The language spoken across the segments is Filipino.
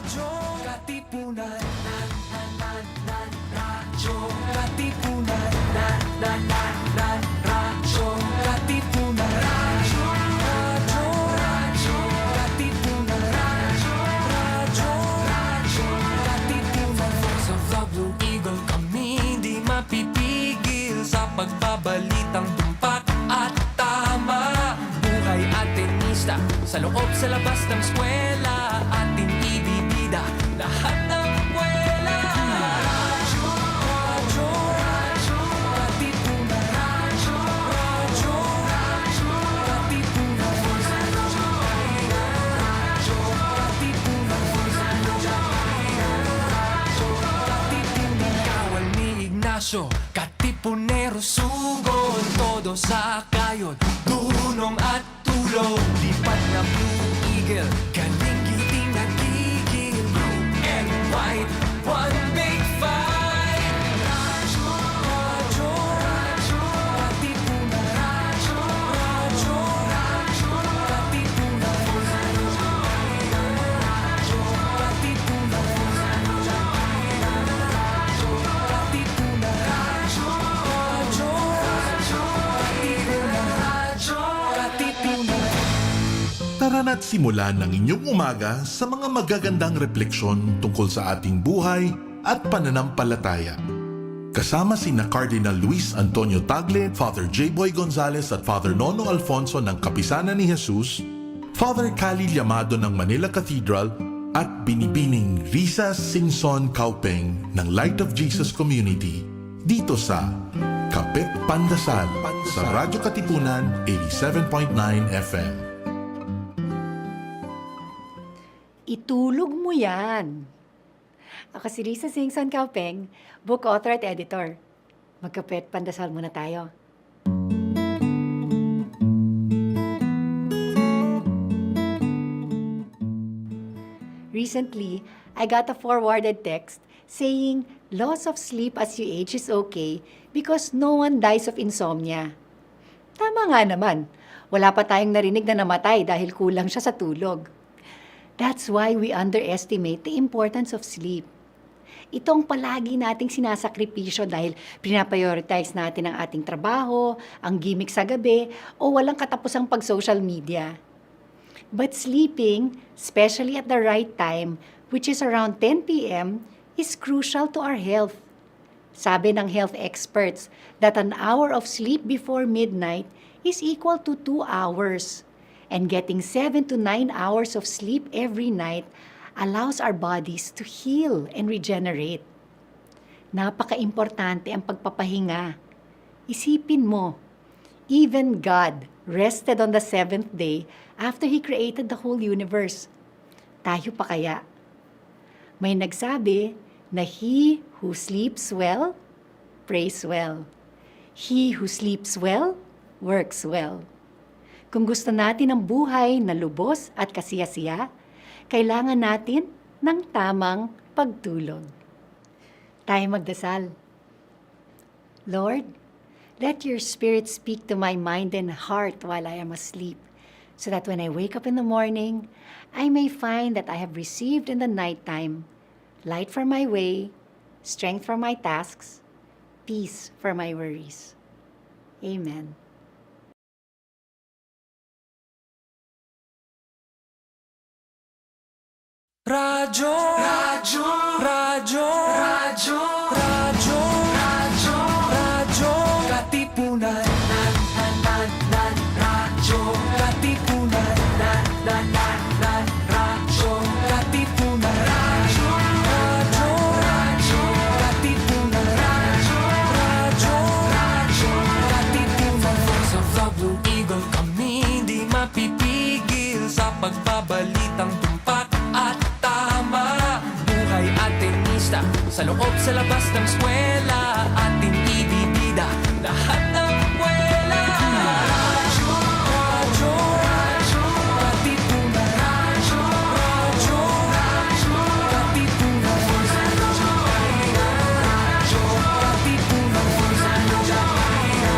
Radyo Katipunan, Radyo Katipunan, Radyo Katipunan, Radyo Katipunan, Radyo Katipunan. Voice of the Blue Eagle, kami di mapipigil sa pagbabalitang tumpak at tama. Buhay at tenista, sa loob sa labas ng eskwela, ating ibibida lahat ng kwela. Radyo Katipunan, Radyo Katipunan, Radyo Katipunan. Kawal ni Ignacio, Katipunero, sugod, todo sa kayod, dunong at tulog. Lipat na Blue Eagle, galing giting nagigil. Blue and white, one big fight. Radyo Katipunan, Radyo Katipunan, Radyo Katipunan, Tara na't simulan ang inyong umaga sa mga magagandang refleksyon tungkol sa ating buhay at pananampalataya. Kasama sina Cardinal Luis Antonio Tagle, Father J. Boy Gonzales at Father Nono Alfonso ng Kapisanan ni Jesus, Father Cali Llamado ng Manila Cathedral at Binibining Risa Singson Kaupeng ng Light of Jesus Community dito sa Kapit Pandasal sa Radyo Katipunan 87.9 FM. Itulog mo yan. Ako si Risa Singson Kaupeng, book author at editor. Magkapit pandasal muna tayo. Recently, I got a forwarded text saying loss of sleep as you age is okay because no one dies of insomnia. Tama nga naman. Wala pa tayong narinig na namatay dahil kulang siya sa tulog. That's why we underestimate the importance of sleep. Itong palagi nating sinasakripisyo dahil pinaprioritize natin ang ating trabaho, ang gimmick sa gabi, o walang katapusang pag-social media. But sleeping, especially at the right time, which is around 10 p.m., is crucial to our health. Sabi ng health experts that an hour of sleep before midnight is equal to 2 hours. And getting 7 to 9 hours of sleep every night allows our bodies to heal and regenerate. Napaka-importante ang pagpapahinga. Isipin mo, even God rested on the 7th day after He created the whole universe. Tayo pa kaya? May nagsabi na he who sleeps well, prays well. He who sleeps well, works well. Kung gusto natin ng buhay na lubos at kasiyasiya, kailangan natin ng tamang pagtulog. Tayo magdasal. Lord, let your Spirit speak to my mind and heart while I am asleep, so that when I wake up in the morning, I may find that I have received in the nighttime light for my way, strength for my tasks, peace for my worries. Amen. Radyo Katipunan, Radyo Katipunan, Radyo Katipunan, Radyo Katipunan, Radyo Katipunan. Voice of the Blue Eagle, kami di mapipigil sa pagbabalitang tumpak at tama. Buhay at tenista, sa loob sa labas ng eskwela, ating ibibida lahat ng kwela. Radyo Katipunan, Radyo Katipunan,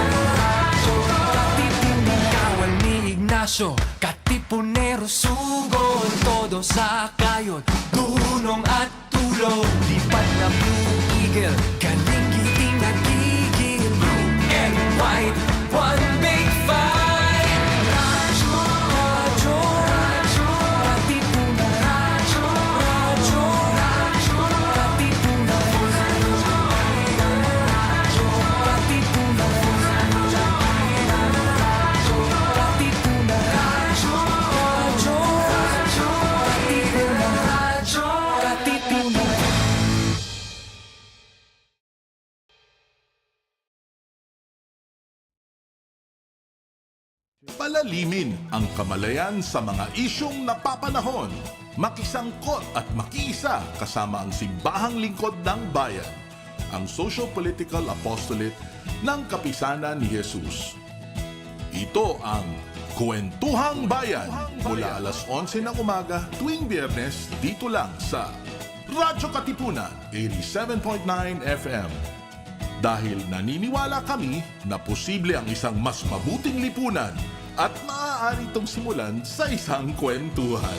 Radyo Katipunan. Kawal ni Ignacio, Katipunero, sugod, todo sa kayod, dunong tulong at tulong. Lipat na Blue Eagle, galing giting nagigil. Blue and white, one big fight. Radyo, radyo, radyo, Katipunan. Radyo, radyo, radyo, Katipunan. Radyo, Katipunan. Radyo, Katipunan. Radyo, radyo, radyo, Katipunan. Radyo, Katipunan. Palalimin ang kamalayan sa mga isyong napapanahon. Makisangkot at makiisa kasama ang Simbahang Lingkod ng Bayan, ang socio-political apostolate ng Kapisanan ni Jesus. Ito ang Kuwentuhang Bayan mula alas 11 ng umaga tuwing Biyernes dito lang sa Radyo Katipunan 87.9 FM. Dahil naniniwala kami na posible ang isang mas mabuting lipunan at maaari itong simulan sa isang kwentuhan.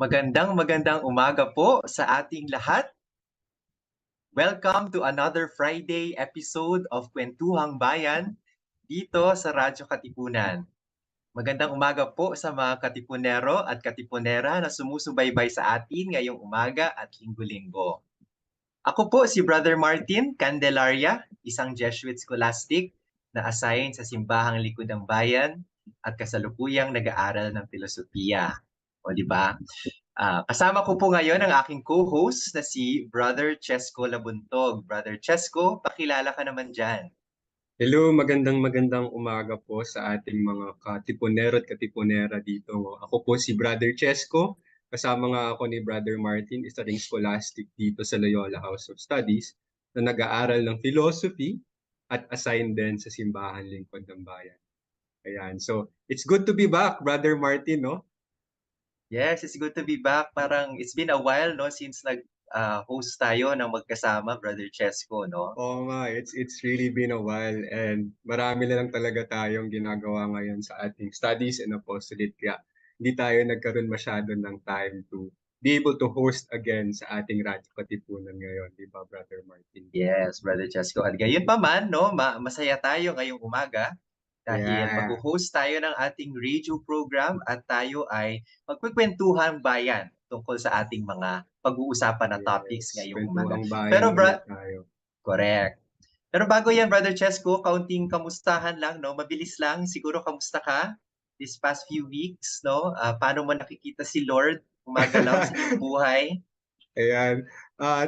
Magandang umaga po sa ating lahat. Welcome to another Friday episode of Kuwentuhang Bayan dito sa Radyo Katipunan. Magandang umaga po sa mga katipunero at katipunera na sumusubaybay sa atin ngayong umaga at linggo-linggo. Ako po si Brother Martin Candelaria, isang Jesuit scholastic na assign sa Simbahang Lingkod ng Bayan at kasalukuyang nag-aaral ng filosofiya. O di ba? Kasama ko po ngayon ang aking co-host na si Brother Chesko Labuntog. Brother Chesko, pakilala ka naman dyan. Hello, magandang umaga po sa ating mga katipunero at katipunera dito. Ako po si Brother Chesko. Kasama nga ako ni Brother Martin, isa ring scholastic dito sa Loyola House of Studies na nag-aaral ng philosophy at assigned din sa Simbahan Lingkod ng Bayan. Ayan, so it's good to be back, Brother Martin, no? Yes, it's good to be back. Parang it's been a while, no, since nag-host tayo ng magkasama, Brother Chesko, no? Oo nga, it's really been a while and marami na lang talaga tayong ginagawa ngayon sa ating studies and apostolate. Kaya hindi tayo nagkaroon masyado ng time to be able to host again sa ating Radyo Katipunan ngayon, di ba, Brother Martin? Yes, Brother Chesko. At gayon pa man, no, masaya tayo ngayong umaga dahil Yeah. mag-host tayo ng ating radio program at tayo ay magkukwentuhan bayan tungkol sa ating mga pag-uusapan na topics ngayong umaga. Kwentuhang Bayan Pero ulit tayo. correct. Pero bago yan, Brother Chesko, kaunting kamustahan lang, no? Mabilis lang, siguro kamusta ka this past few weeks, no? Paano mo nakikita si Lord gumagalaw sa iyong buhay? Ayan.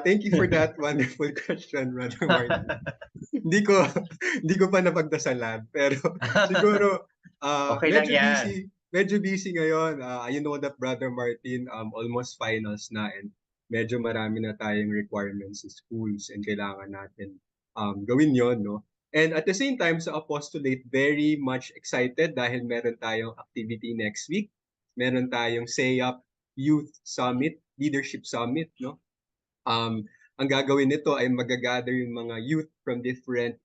Thank you for that wonderful question, Brother Martin. Hindi ko pa napagdasalan, pero siguro Okay lang yan. medyo busy ngayon. You know that, Brother Martin, almost finals na and medyo marami na tayong requirements sa schools and kailangan natin gawin yon, no? And at the same time, sa apostolate, very much excited dahil meron tayong activity next week. Meron tayong SEAP Youth Summit, Leadership Summit, no? Ang gagawin nito ay magagather yung mga youth from different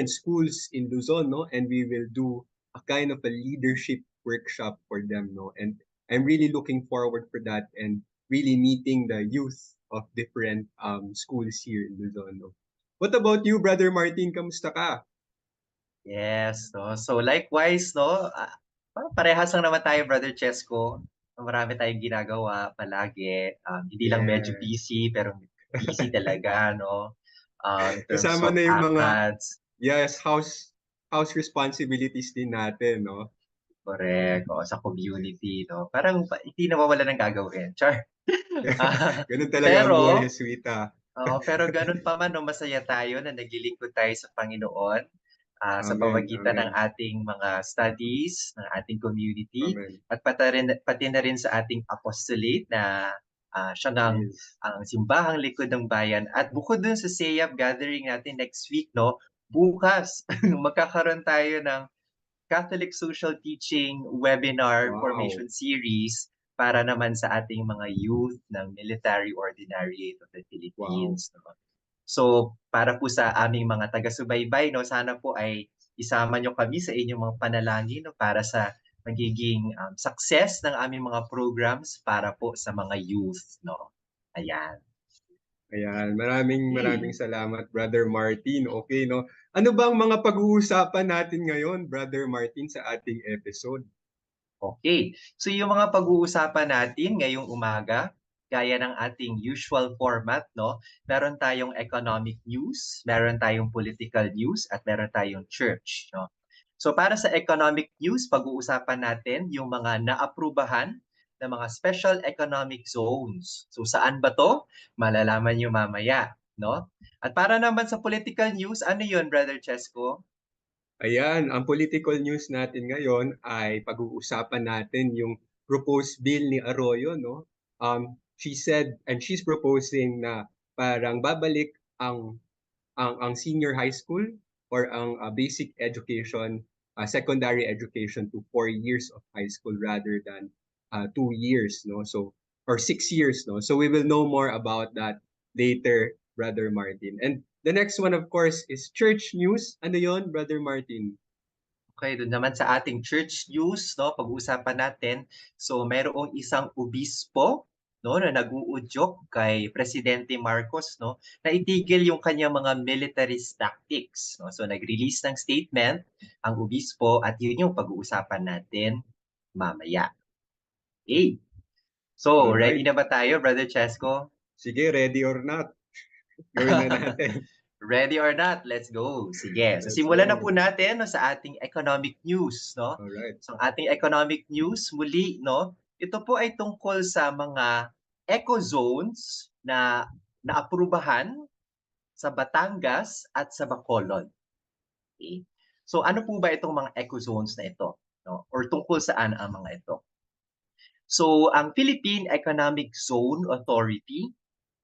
schools in Luzon, no? And we will do a kind of a leadership workshop for them, no? And I'm really looking forward for that and really meeting the youth of different schools here in Luzon, no? What about you, Brother Martin? Kamusta ka? Yes, no? So likewise, no? Parehas lang naman tayo, Brother Chesko. Marami tayong ginagawa palagi. Hindi lang medyo Yes. busy, pero busy talaga, no? In terms Kasama of na yung mga ACADS. Yes, house responsibilities din natin, no? Correct. O, sa community, no? Parang hindi nawawala ng gagawin. Char. Ganun talaga ang Pero, buhay, Jesuita. pero ganun pa man, no, masaya tayo na naglilingkod tayo sa Panginoon sa Amen, pamagitan ng amen. ating mga studies, ng ating community, Amen. at pati na rin sa ating apostolate na siya ang Yes. Simbahang Lingkod ng Bayan. At bukod dun sa SEAP gathering natin next week, no, bukas magkakaroon tayo ng Catholic Social Teaching Webinar Wow. Formation Series para naman sa ating mga youth ng Military Ordinariate of the Philippines. No? So, para po sa aming mga taga-subaybay, no, sana po ay isama nyo kami sa inyong mga panalangin no, para sa magiging success ng aming mga programs para po sa mga youth. No? Ayan. Ayan, maraming salamat, Brother Martin. Okay, no? Ano bang mga pag-uusapan natin ngayon, Brother Martin, sa ating episode? Okay. So yung mga pag-uusapan natin ngayong umaga, gaya ng ating usual format, no? Meron tayong economic news, meron tayong political news, at meron tayong church, no? So para sa economic news, pag-uusapan natin yung mga naaprubahan na mga special economic zones. So saan ba to? Malalaman nyo mamaya, no? At para naman sa political news, ano yun, Brother Chesko? Ayan, ang political news natin ngayon ay pag-uusapan natin yung proposed bill ni Arroyo, no? She said and she's proposing na parang babalik ang senior high school or ang basic education, secondary education to 4 years of high school rather than 2 years, no? So or 6 years, no? So we will know more about that later, Brother Martin. And the next one, of course, is church news. Ano yon, Brother Martin? Okay, doon naman sa ating church news, no, pag-uusapan natin. So, mayroong isang obispo, no, na nag-uudyok kay Presidente Marcos, no, na itigil yung kanyang mga militarist tactics, no. So, nag-release ng statement ang obispo at yun yung pag-uusapan natin mamaya. Okay. So, ready Alright. na ba tayo, Brother Chesko? Sige, ready or not. Gawin na natin. Ready or not, let's go. Sige. So Let's simulan na go. po natin no, sa ating economic news, no? Alright. So ang ating economic news muli, no? Ito po ay tungkol sa mga eco zones na naaprubahan sa Batangas at sa Bacolod. Okay? So ano po ba itong mga eco zones na ito, no? Or tungkol saan ang mga ito? So ang Philippine Economic Zone Authority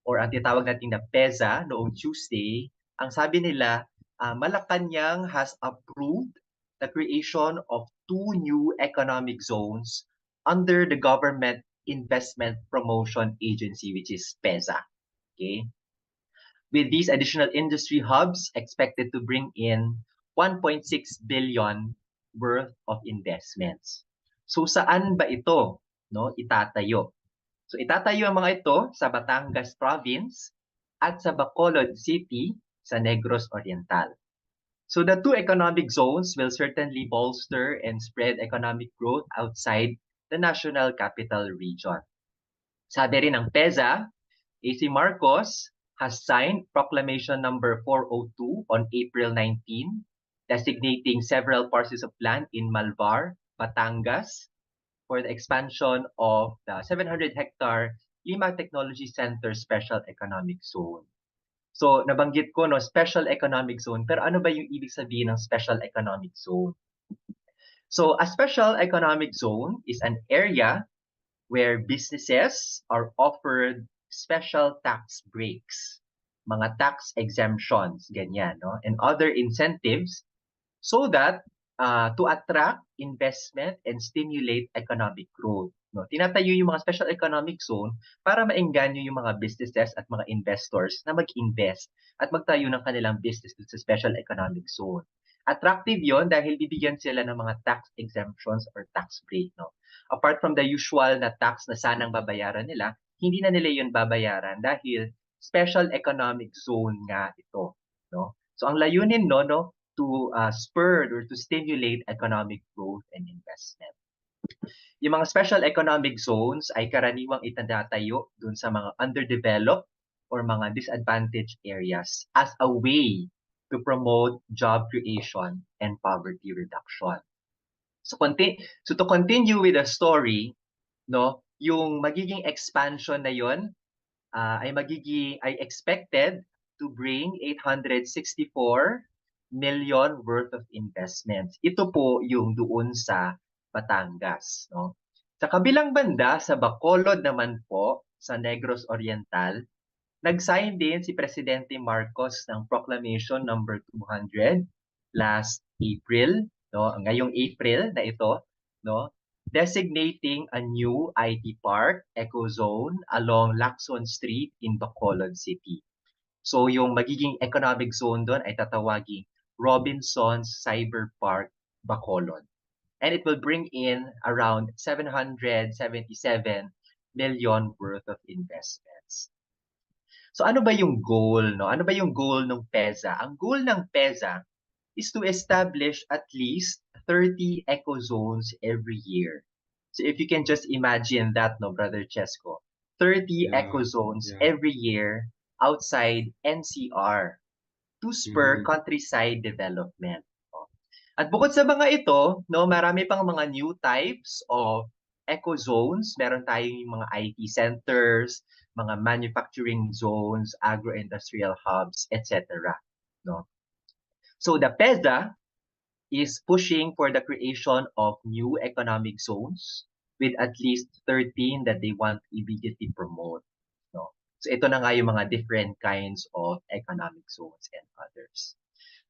or ang tinatawag natin na PEZA noong Tuesday, ang sabi nila, Malacanang has approved the creation of 2 new economic zones under the Government Investment Promotion Agency, which is PEZA. Okay? With these additional industry hubs expected to bring in 1.6 billion worth of investments. So saan ba ito, no, itatayo? So itatayo ang mga ito sa Batangas Province at sa Bacolod City sa Negros Oriental. So the 2 economic zones will certainly bolster and spread economic growth outside the National Capital Region. Sabi rin ng PEZA, AC Marcos has signed Proclamation number 402 on April 19, designating several parcels of land in Malvar, Batangas, for the expansion of the 700-hectare Lima Technology Center Special Economic Zone. So, nabanggit ko, no, Special Economic Zone. Pero ano ba yung ibig sabihin ng Special Economic Zone? So, a Special Economic Zone is an area where businesses are offered special tax breaks, mga tax exemptions, ganyan, no? And other incentives so that to attract investment and stimulate economic growth. No? Tinatayo yung mga special economic zone para maengganyo yung mga businesses at mga investors na mag-invest at magtayo ng kanilang business sa special economic zone. Attractive yon dahil bibigyan sila ng mga tax exemptions or tax break. No? Apart from the usual na tax na sanang babayaran nila, hindi na nila yun babayaran dahil special economic zone nga ito. No? So ang layunin no, to spur or to stimulate economic growth and investment. Yung mga special economic zones ay karaniwang itinatayo dun sa mga underdeveloped or mga disadvantaged areas as a way to promote job creation and poverty reduction. So to continue with the story, no, yung magiging expansion na yon ay expected to bring 864 million worth of investments. Ito po yung doon sa Batangas, no? Sa kabilang banda, sa Bacolod naman po, sa Negros Oriental, Nag-sign din si Presidente Marcos ng Proclamation number 200 last April, no? Ngayong April na ito, no? Designating a new IT park, eco zone along Lacson Street in Bacolod City. So yung magiging economic zone doon ay tatawaging Robinson's Cyber Park Bacolod. And it will bring in around 777 million worth of investments. So ano ba yung goal, no? Ano ba yung goal ng PEZA? Ang goal ng PEZA is to establish at least 30 eco zones every year. So if you can just imagine that, no, Brother Chesko, 30 eco zones Yeah. every year outside NCR to spur countryside development. No? At bukod sa mga ito, no, marami pang mga new types of eco zones. Meron tayong yung mga IT centers, mga manufacturing zones, agro-industrial hubs, etc. No? So the PEZA is pushing for the creation of new economic zones with at least 13 that they want to immediately promote. No? So ito na nga yung mga different kinds of economic zones and others.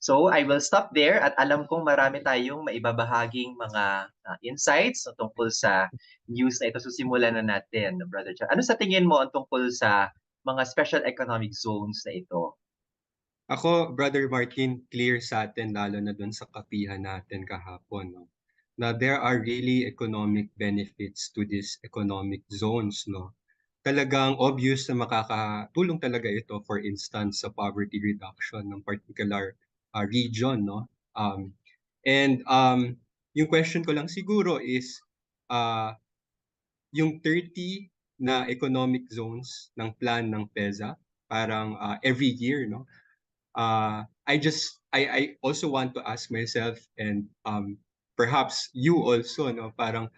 So I will stop there at alam kong marami tayong maibabahaging mga insights tungkol sa news na ito. So simulan na natin, Brother Chan. Ano sa tingin mo ang tungkol sa mga special economic zones na ito? Ako, Brother Martin, clear sa atin, lalo na dun sa kapihan natin kahapon, no? Na there are really economic benefits to these economic zones, no? Talagang obvious na makakatulong talaga ito, for instance, sa poverty reduction ng particular region, no? Yung question ko lang siguro is, uh, yung 30 na economic zones ng plan ng PEZA, parang every year, no? I also want to ask myself, and perhaps you also, no, parang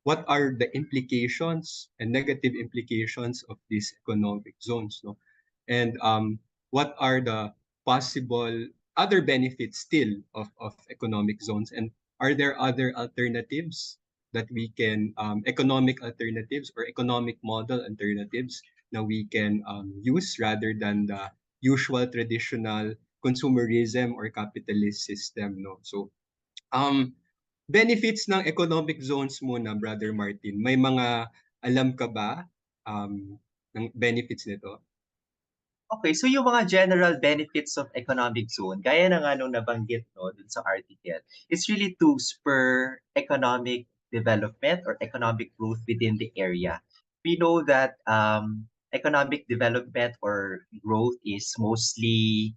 what are the implications and negative implications of these economic zones, no? And what are the possible other benefits still of economic zones? And are there other alternatives that we can, economic alternatives or economic model alternatives that we can use rather than the usual traditional consumerism or capitalist system, no? So, benefits ng economic zones muna, Brother Martin. May mga alam ka ba ng benefits nito? Okay, so yung mga general benefits of economic zone, gaya na nga nung nabanggit, no, dun sa article, it's really to spur economic development or economic growth within the area. We know that economic development or growth is mostly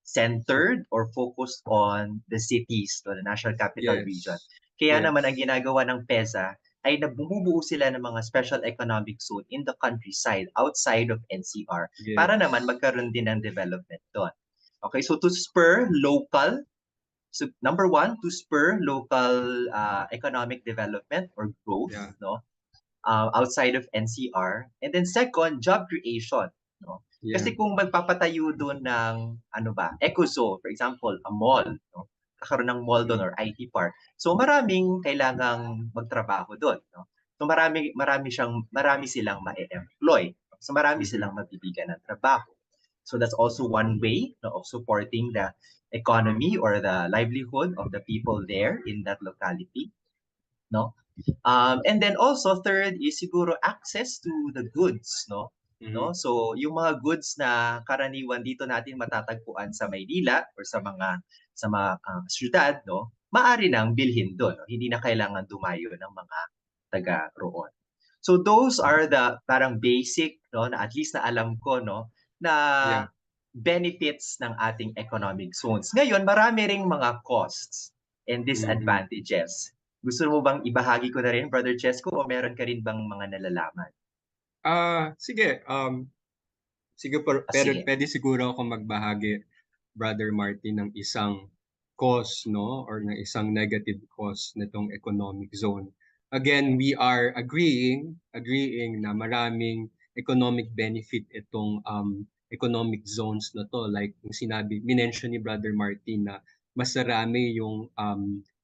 centered or focused on the cities, no, the National Capital Region. Kaya naman ang ginagawa ng PEZA ay bumubuo sila ng mga special economic zone in the countryside outside of NCR para naman magkaroon din ng development doon. Okay, so to spur local, so number one, to spur local economic development or growth, no, outside of NCR. And then second, job creation, no. Kasi kung magpapatayo doon ng ano ba, eco zone, for example, a mall, no, kakaroon ng mall doon or IT park. So maraming kailangang magtrabaho doon, no? So marami silang ma-employ. So marami silang mabibigyan ng trabaho. So that's also one way, no, of supporting the economy or the livelihood of the people there in that locality, no? And then also third is siguro access to the goods, no? No? So yung mga goods na karaniwan dito natin matatagpuan sa Maynila or sa mga syudad, no, maaari nang bilhin doon, no? Hindi na kailangan dumayo ng mga taga roon. So those are the parang basic, no, na at least na alam ko, no, na benefits ng ating economic zones. Ngayon, marami ring mga costs and disadvantages. Gusto mo bang ibahagi ko na rin, Brother Chesko, o meron ka rin bang mga nalalaman? Sige. Pero Sige. pwede siguro ako magbahagi, Brother Martin, ng isang cause, no, or ng isang negative cause nitong economic zone. Again, we are agreeing na maraming economic benefit itong economic zones na to. Like yung minention ni Brother Martin na mas marami yung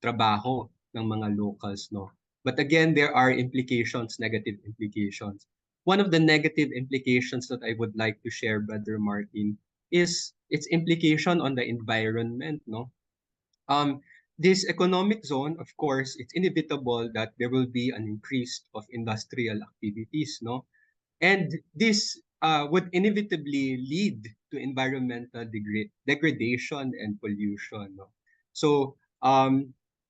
trabaho ng mga locals, no. But again, there are implications, negative implications. one of the negative implications that I would like to share, Brother Martin, is its implication on the environment, no? Um, this economic zone, of course, it's inevitable that there will be an increase of industrial activities, no? And this would inevitably lead to environmental degradation and pollution, no? So,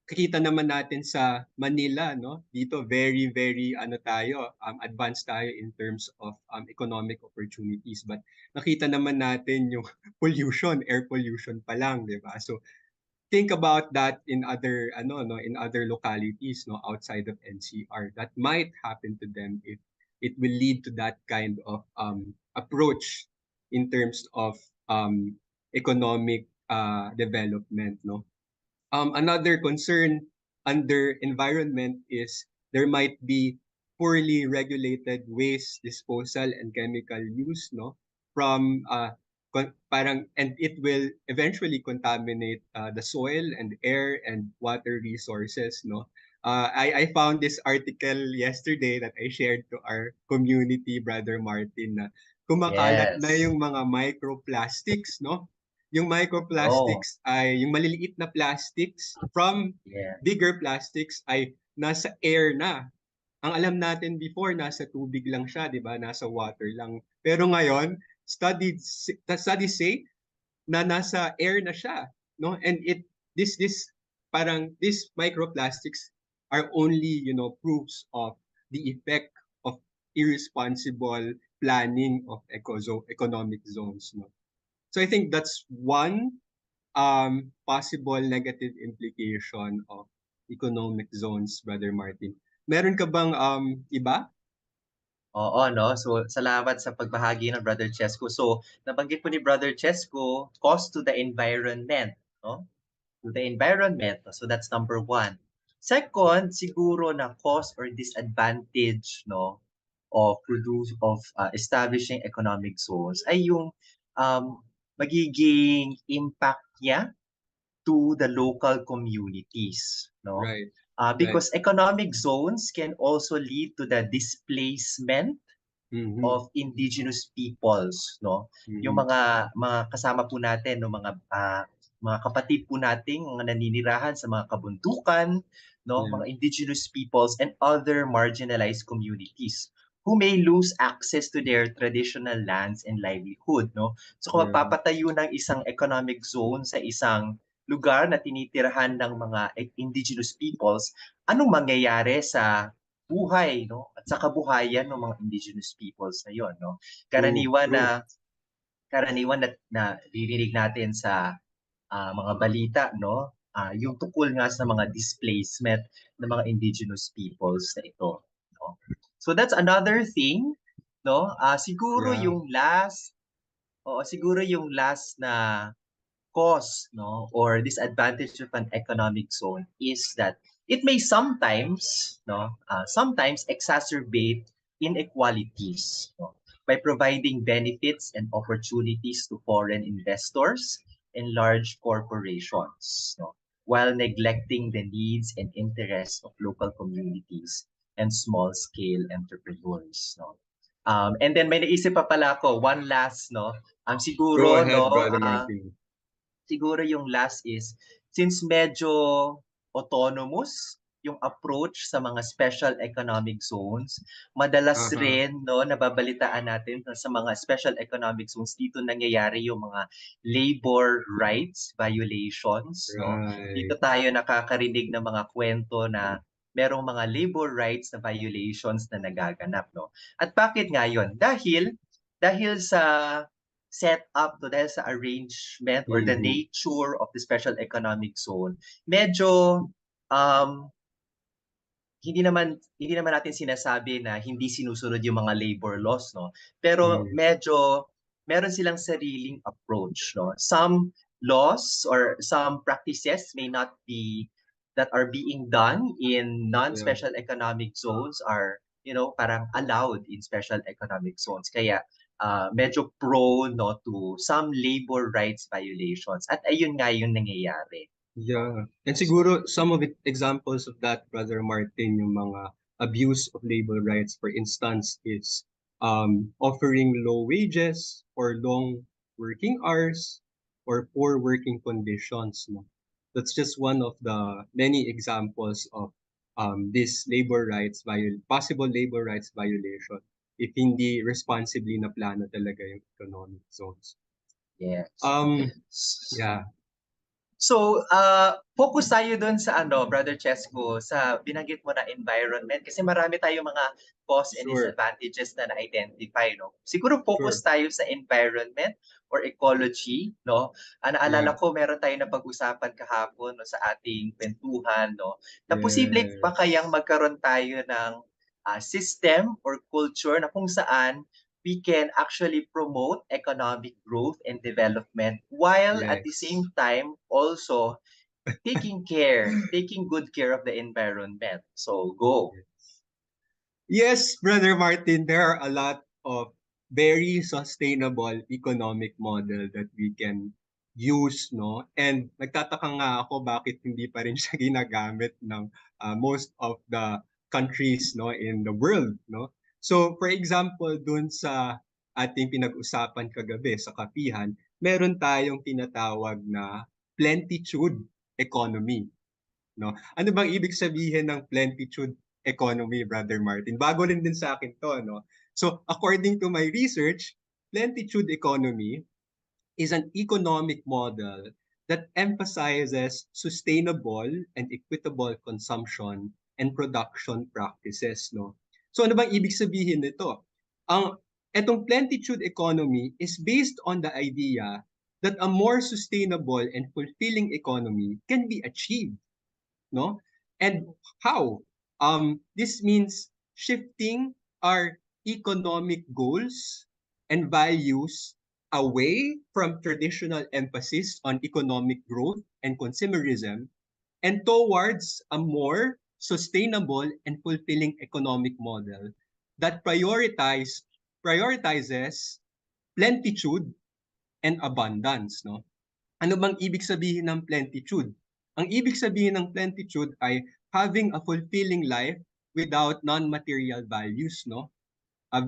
kakita naman natin sa Manila, no? Dito very very ano tayo, advanced tayo in terms of economic opportunities, but nakita naman natin yung pollution, air pollution pa lang, 'di ba? So, think about that in other in other localities, no, outside of NCR, that might happen to them if it will lead to that kind of approach in terms of economic development, no. Another concern under environment is there might be poorly regulated waste disposal and chemical use, no, from parang, and it will eventually contaminate the soil and air and water resources, no. I found this article yesterday that I shared to our community, Brother Martin, na kumakalat na Yes. yung mga microplastics, no. Yung Oh, microplastics ay yung maliliit na plastics from yeah. bigger plastics ay nasa air na. Ang alam natin before, nasa tubig lang siya, di ba? Nasa water lang. Pero ngayon, studies say na nasa air na siya, no? And this parang these microplastics are only, proofs of the effect of irresponsible planning of economic zones, no? So I think that's one possible negative implication of economic zones, Brother Martin. Meron ka bang iba? Oo, no? So, salamat sa pagbahagi ng Brother Chesko. So, nabanggit po ni Brother Chesko, cost to the environment, no? To the environment. So, that's number one. Second, siguro na cost or disadvantage, no, of establishing economic zones ay yung um, magiging impact niya to the local communities, no? Right. Right. Because economic zones can also lead to the displacement Mm-hmm. of indigenous peoples, no? Yung Mm-hmm. mga kasama po natin, no, mga kapatid po nating mga naninirahan sa mga kabundukan, no, Yeah. mga indigenous peoples and other marginalized communities who may lose access to their traditional lands and livelihood, no? So kung Yeah. magpapatayo ng isang economic zone sa isang lugar na tinitirahan ng mga indigenous peoples, anong mangyayari sa buhay, no, at sa kabuhayan ng mga indigenous peoples na yon, no? True. Karaniwan True. na karaniwan na naririnig natin sa mga balita, no? Yung tungkol nga sa mga displacement ng mga indigenous peoples na ito, no? So that's another thing, no? Siguro Yeah. yung last, o siguro yung last na cause, no, or disadvantage of an economic zone is that it may sometimes exacerbate inequalities, no, by providing benefits and opportunities to foreign investors and large corporations, no, while neglecting the needs and interests of local communities and small-scale entrepreneurs, no. And then may naisip pa pala ako, one last, no, Go siguro, ahead, no, Brother Martin. siguro yung last is, since medyo autonomous yung approach sa mga special economic zones, madalas Uh-huh. rin, no, nababalitaan natin na sa mga special economic zones dito nangyayari yung mga labor rights violations, no. Dito Right. tayo nakakarinig ng mga kwento na merong mga labor rights na violations na nagaganap, no. At bakit nga yun? Dahil sa set up to, dahil sa arrangement or the Mm-hmm. nature of the special economic zone, medyo um, hindi naman natin sinasabi na hindi sinusunod yung mga labor laws, no? Pero Mm. medyo meron silang sariling approach, no? Some laws or some practices may not be that are being done in Yeah. non-special economic zones are, parang allowed in special economic zones. Kaya medyo prone, no, to some labor rights violations. At ayun nga yung nangyayari. Yeah. And So, siguro some of it examples of that, Brother Martin, yung mga abuse of labor rights, for instance, is offering low wages or long working hours or poor working conditions. No? That's just one of the many examples of this possible labor rights violation if hindi responsibly na plano talaga yung economic zones. Yes. Yeah. So, focus tayo dun sa Brother Chesko, sa binanggit mo na environment kasi marami tayong mga costs and Sure. disadvantages na na-identify, no? Siguro focus tayo sa environment or ecology, no? Naalala Yeah. ko meron tayong napag-usapan kahapon, no, sa ating kwentuhan, no? Na posible ba Yes. kayang magkaroon tayo ng system or culture na kung saan we can actually promote economic growth and development while at the Yes. same time also taking good care of the environment. So go. Yes, Brother Martin, there are a lot of very sustainable economic model that we can use, no? And nagtataka nga ako bakit hindi pa rin siya ginagamit ng most of the countries, no, in the world, no? So, for example, dun sa ating pinag-usapan kagabi sa kapihan, meron tayong tinatawag na plentitude economy, no? Ano bang ibig sabihin ng plentitude economy, Brother Martin? Bago rin din sa akin to, no? So, according to my research, plentitude economy is an economic model that emphasizes sustainable and equitable consumption and production practices, no? So, ano bang ibig sabihin nito? Etong plentitude economy is based on the idea that a more sustainable and fulfilling economy can be achieved, no? And how? This means shifting our economic goals and values away from traditional emphasis on economic growth and consumerism and towards a more sustainable and fulfilling economic model that prioritizes plentitude and abundance, no? Ano bang ibig sabihin ng plentitude? Ang ibig sabihin ng plentitude ay having a fulfilling life without non-material values, no?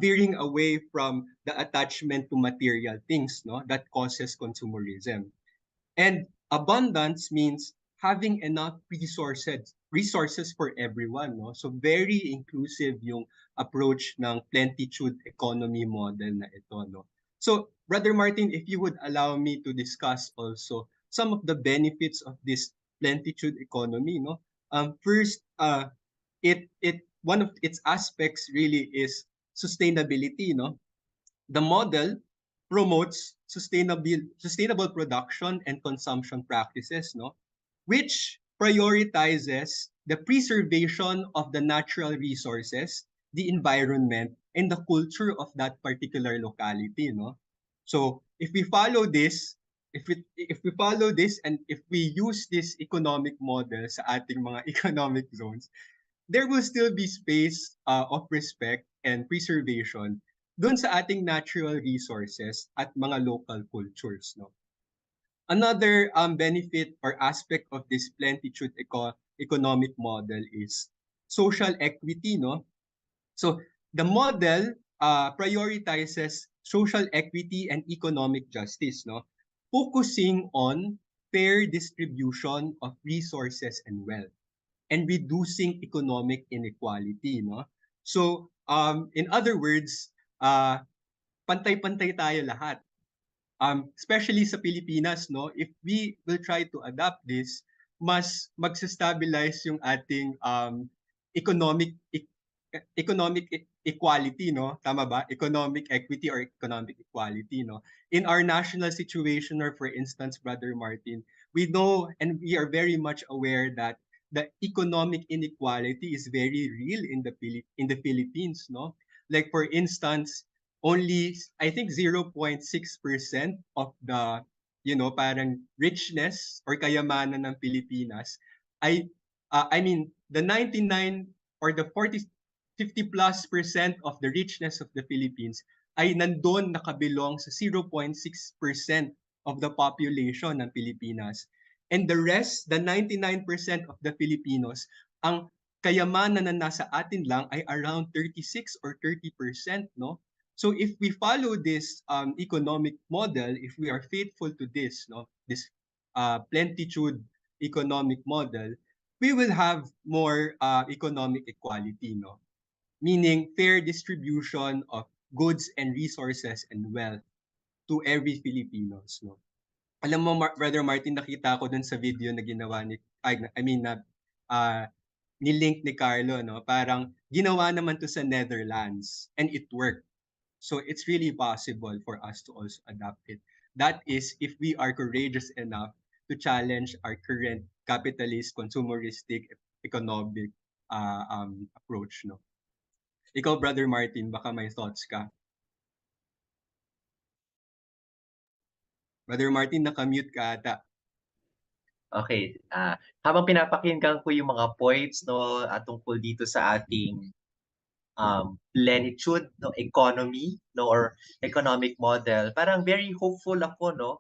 Veering away from the attachment to material things, no, that causes consumerism. And abundance means having enough resources for everyone, no? So very inclusive yung approach ng plentitude economy model na ito, no? So, Brother Martin, if you would allow me to discuss also some of the benefits of this plentitude economy, no? First, it one of its aspects really is sustainability, no? The model promotes sustainable production and consumption practices, no, which prioritizes the preservation of the natural resources, the environment, and the culture of that particular locality, no. So if we follow this, and if we use this economic model sa ating mga economic zones, there will still be space of respect and preservation doon sa ating natural resources at mga local cultures, no. Another benefit or aspect of this plentitude economic model is social equity, no. So the model prioritizes social equity and economic justice, no, focusing on fair distribution of resources and wealth and reducing economic inequality, no? So, in other words, pantay-pantay tayo lahat. Especially sa Pilipinas, no? If we will try to adapt this, mas magsa-stabilize yung ating economic equality, no? Tama ba? Economic equity or economic equality, no? In our national situation, or for instance, Brother Martin, we know and we are very much aware that the economic inequality is very real in the Philippines, no? Like for instance, only I think 0.6% of the parang richness or kayamanan ng Pilipinas ay I mean the 99 or the 50+ % of the richness of the Philippines ay nandun nakabilong sa 0.6% of the population ng Pilipinas. And the rest, the 99% of the Filipinos, ang kayamanan na nasa atin lang ay around 36 or 30%, no? So if we follow this economic model, if we are faithful to this, no, this plentitude economic model, we will have more economic equality, no? Meaning fair distribution of goods and resources and wealth to every Filipinos, no? Alam mo, Brother Martin, nakita ko dun sa video na ginawa ni, uh, ni-link ni Carlo, no? Parang ginawa naman to sa Netherlands and it worked. So it's really possible for us to also adapt it. That is, if we are courageous enough to challenge our current capitalist, consumeristic, economic approach, no? Ikaw, Brother Martin, baka may thoughts ka. Brother Martin, nakamute ka ata. Okay, habang pinapakinggan ko yung mga points, no, tungkol dito sa ating plenitude, no, economy, no, or economic model, parang very hopeful ako, no.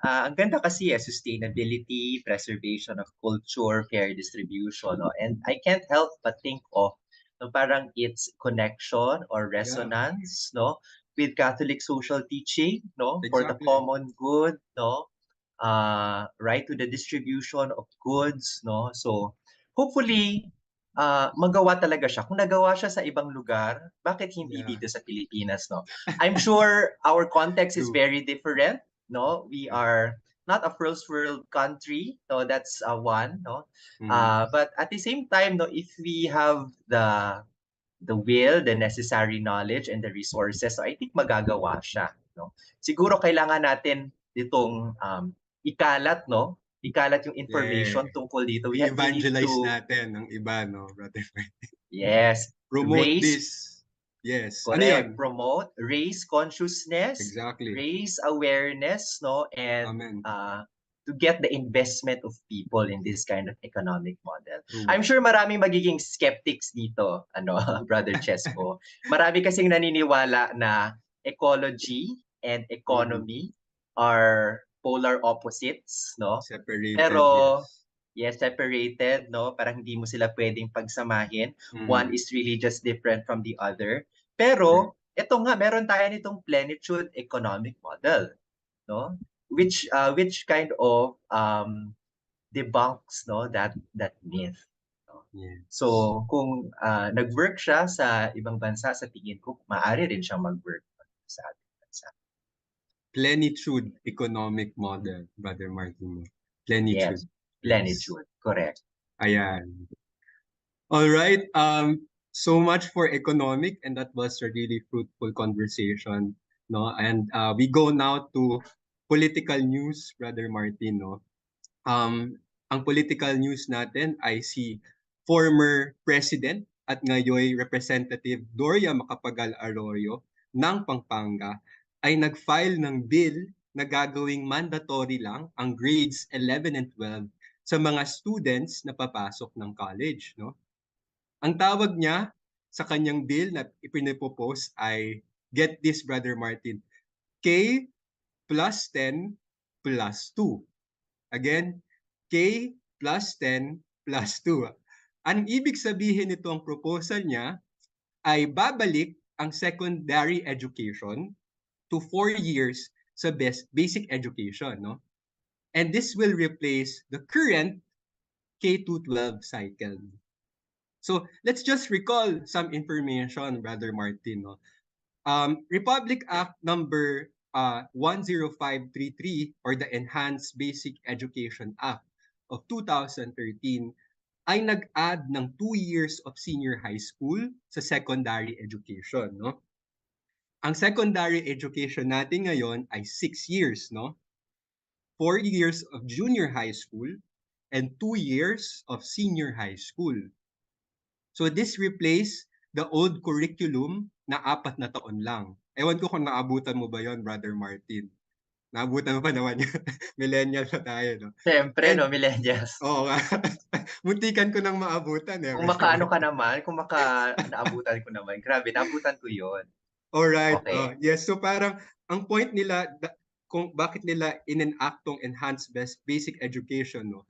Ang ganda kasi sustainability, preservation of culture, fair distribution, no, and I can't help but think of, no, parang its connection or resonance, no, with Catholic social teaching, no, for the Exactly. common good, no, right to the distribution of goods, no. So hopefully magawa talaga siya. Kung nagawa siya sa ibang lugar, bakit hindi Yeah. dito sa Pilipinas, no? I'm sure our context is True. very different, no? We are not a first world country, no, that's one, no. But at the same time, no, if we have the will, the necessary knowledge and the resources, so I think magagawa siya, no. Siguro kailangan natin itong ikalat, no? Ikalat yung information tungkol dito. We need I-evangelize to, natin ng iba, no, Brother Martin. yes, Promote raise, this. Yes. Ano correct, yun? promote, raise consciousness, Exactly. raise awareness, no, and Amen. to get the investment of people in this kind of economic model. True. I'm sure maraming magiging skeptics dito, ano, Brother Chesco. Marami kasing naniniwala na ecology and economy are polar opposites, no? Separated, Pero yes. separated, no? Parang hindi mo sila pwedeng pagsamahin. One is really just different from the other. Pero ito nga, meron tayo nitong plenitude economic model, no? Which kind of debunks, no, that myth. No? Yes. So kung nag-work siya sa ibang bansa, sa tingin ko maaari rin siyang mag-work sa ating bansa. Plenitude economic model, Brother Martin. Plenitude. Yes, plenitude, correct. Ayan. All right. So much for economic, and that was a really fruitful conversation, no? And we go now to political news, Brother Martin, no? Ang political news natin ay si former President at ngayon Representative Doria Macapagal Arroyo ng Pampanga ay nag-file ng bill na gagawing mandatory lang ang grades 11 and 12 sa mga students na papasok ng college, no? Ang tawag niya sa kanyang bill na ipinipropose ay, get this, Brother Martin, K plus 10 plus 2. Again, K plus 10 plus 2. Ang ibig sabihin nito, ang proposal niya ay babalik ang secondary education to 4 years sa basic education, no? And this will replace the current K-12 cycle. So let's just recall some information, Brother Martin, no? Republic Act number 10533, or the Enhanced Basic Education Act of 2013, ay nag-add ng 2 years of senior high school sa secondary education, no? Ang secondary education natin ngayon ay 6 years, no? 4 years of junior high school and 2 years of senior high school. So this replaced the old curriculum na 4 na taon lang. Ewan ko kung naabutan mo ba yon, Brother Martin. Naabutan mo pa naman yun. Millennial pa tayo, no? Siyempre, no, millennials. Oo nga. Muntikan ko nang maabutan. Kung makaano ka naman, kung naabutan ko naman. Grabe, naabutan ko yun. Alright. Okay. Yes, so parang ang point nila, kung bakit nila in-enact tong enhanced basic education, no?